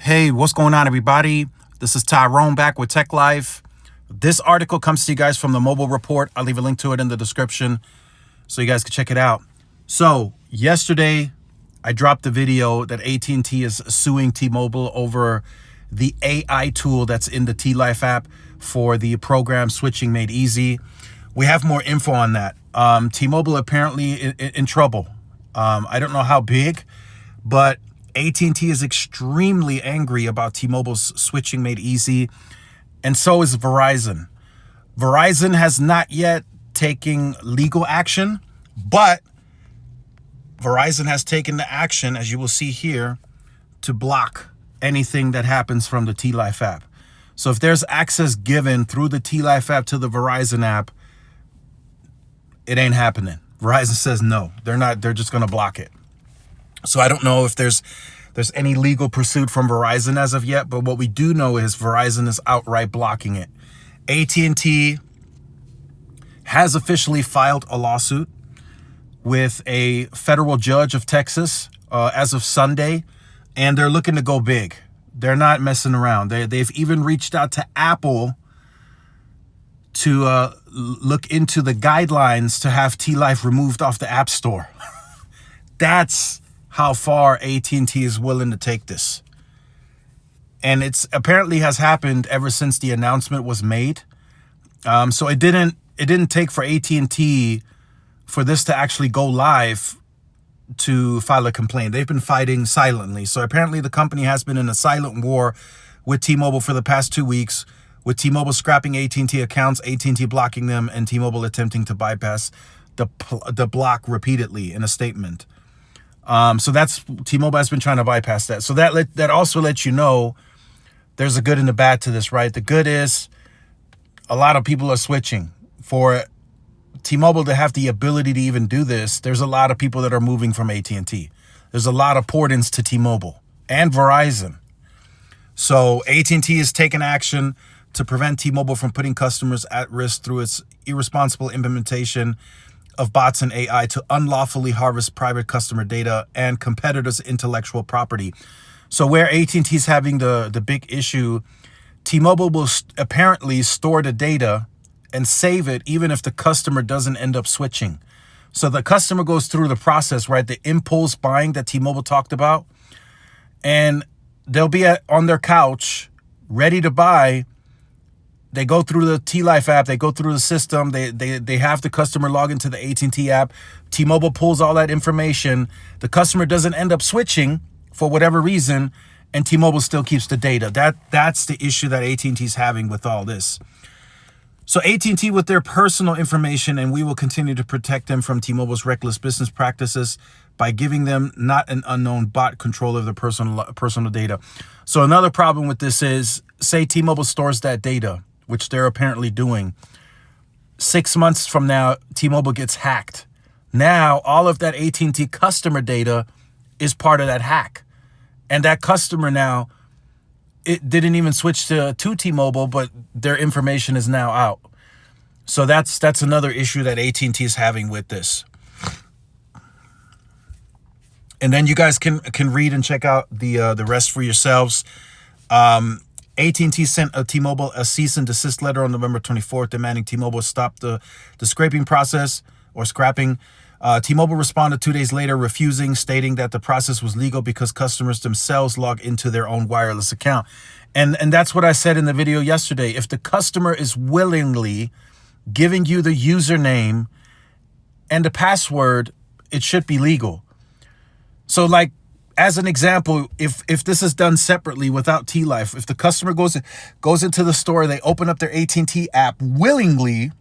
Hey, what's going on, everybody? This is Tyrone back with Tech Life. This article comes to you guys from the Mobile Report. I'll leave a link to it in the description so you guys can check it out. So yesterday, I dropped the video that AT&T is suing T-Mobile over the AI tool that's in the T-Life app for the program Switching Made Easy. We have more info on that. T-Mobile apparently in trouble. I don't know how big, but AT&T is extremely angry about T-Mobile's Switching Made Easy, and so is Verizon. Verizon has not yet taken legal action, but Verizon has taken the action, as you will see here, to block anything that happens from the T-Life app. So if there's access given through the T-Life app to the Verizon app, it ain't happening. Verizon says no, they're just gonna block it. So I don't know if there's any legal pursuit from Verizon as of yet, but what we do know is Verizon is outright blocking it. AT&T has officially filed a lawsuit with a federal judge of Texas as of Sunday, and they're looking to go big. They're not messing around. They've even reached out to Apple to look into the guidelines to have T-Life removed off the App Store. That's how far AT&T is willing to take this. And it's apparently has happened ever since the announcement was made. So it didn't take for AT&T for this to actually go live to file a complaint. They've been fighting silently. So apparently the company has been in a silent war with T-Mobile for the past 2 weeks, with T-Mobile scrapping AT&T accounts, AT&T blocking them, and T-Mobile attempting to bypass the block repeatedly in a statement. So that's T-Mobile has been trying to bypass that. So that also lets you know there's a good and a bad to this, right? The good is a lot of people are switching. For T-Mobile to have the ability to even do this, there's a lot of people that are moving from AT&T. There's a lot of port-ins to T-Mobile and Verizon. So AT&T is taking action to prevent T-Mobile from putting customers at risk through its irresponsible implementation of bots and AI to unlawfully harvest private customer data and competitors' intellectual property. So where AT&T is having the big issue, T-Mobile will apparently store the data and save it even if the customer doesn't end up switching. So the customer goes through the process, right? The impulse buying that T-Mobile talked about, and they'll be on their couch ready to buy. They go through the T-Life app, they go through the system, they have the customer log into the AT&T app. T-Mobile pulls all that information. The customer doesn't end up switching for whatever reason, and T-Mobile still keeps the data. That's the issue that AT&T is having with all this. So AT&T with their personal information, and we will continue to protect them from T-Mobile's reckless business practices by giving them not an unknown bot control of their personal data. So another problem with this is, say T-Mobile stores that data, which they're apparently doing. 6 months from now, T-Mobile gets hacked. Now, all of that AT&T customer data is part of that hack. And that customer now, it didn't even switch to T-Mobile, but their information is now out. So that's another issue that AT&T is having with this. And then you guys can read and check out the rest for yourselves. AT&T sent T-Mobile a cease and desist letter on November 24th, demanding T-Mobile stop the scraping process or scrapping. T-Mobile responded 2 days later, refusing, stating that the process was legal because customers themselves log into their own wireless account. And that's what I said in the video yesterday. If the customer is willingly giving you the username and the password, it should be legal. So like, as an example, if this is done separately without T-Life, if the customer goes into the store, they open up their AT&T app willingly,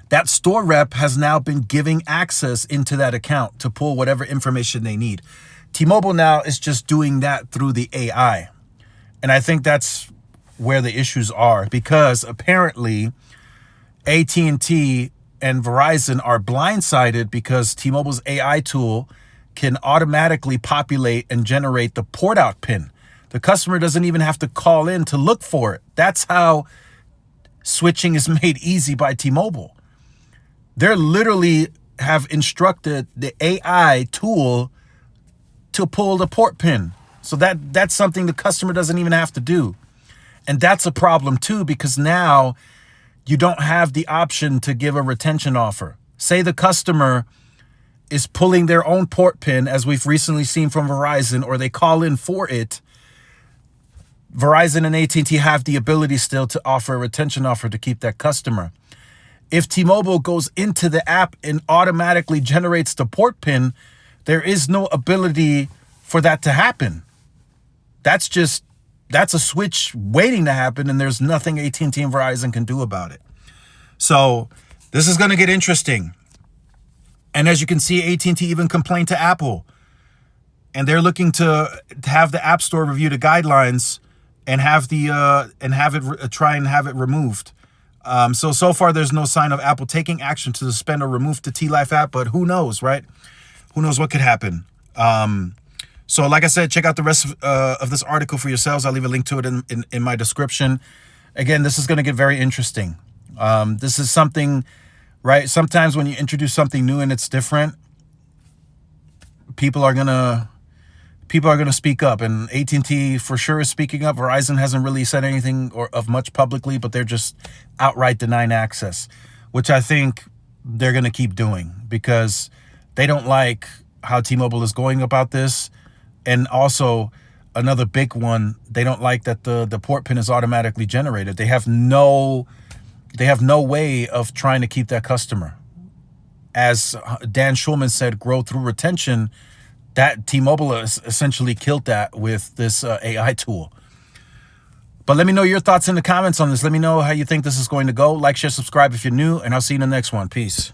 that store rep has now been giving access into that account to pull whatever information they need. T-Mobile now is just doing that through the AI. And I think that's where the issues are, because apparently AT&T and Verizon are blindsided because T-Mobile's AI tool can automatically populate and generate the port out pin. The customer doesn't even have to call in to look for it. That's how switching is made easy by T-Mobile. They're literally have instructed the AI tool to pull the port pin So that's something the customer doesn't even have to do. And that's a problem too, because now you don't have the option to give a retention offer. Say the customer is pulling their own port pin, as we've recently seen from Verizon, or they call in for it. Verizon and AT&T have the ability still to offer a retention offer to keep that customer. If T-Mobile goes into the app and automatically generates the port pin, there is no ability for that to happen. That's a switch waiting to happen, and there's nothing AT&T and Verizon can do about it. So this is going to get interesting. And as you can see, AT&T even complained to Apple, and they're looking to have the App Store review the guidelines and try and have it removed. So far, there's no sign of Apple taking action to suspend or remove the T-Life app, but who knows, right? Who knows what could happen? So like I said, check out the rest of this article for yourselves. I'll leave a link to it in my description. Again, this is going to get very interesting. This is something, right? Sometimes when you introduce something new and it's different, people are gonna speak up, and AT&T for sure is speaking up. Verizon hasn't really said anything of much publicly, but they're just outright denying access, which I think they're going to keep doing because they don't like how T-Mobile is going about this. And also another big one, they don't like that the port pin is automatically generated. They have no way of trying to keep that customer. As Dan Schulman said, grow through retention. That T-Mobile has essentially killed that with this AI tool. But let me know your thoughts in the comments on this. Let me know how you think this is going to go. Like, share, subscribe if you're new, and I'll see you in the next one. Peace.